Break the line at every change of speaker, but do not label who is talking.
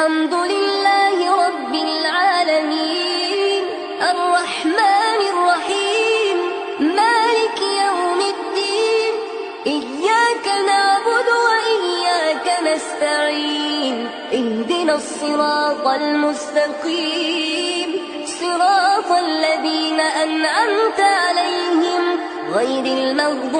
الحمد لله رب العالمين الرحمن الرحيم مالك يوم الدين إياك نعبد وإياك نستعين اهدنا الصراط المستقيم صراط الذين أنعمت عليهم غير المغضوب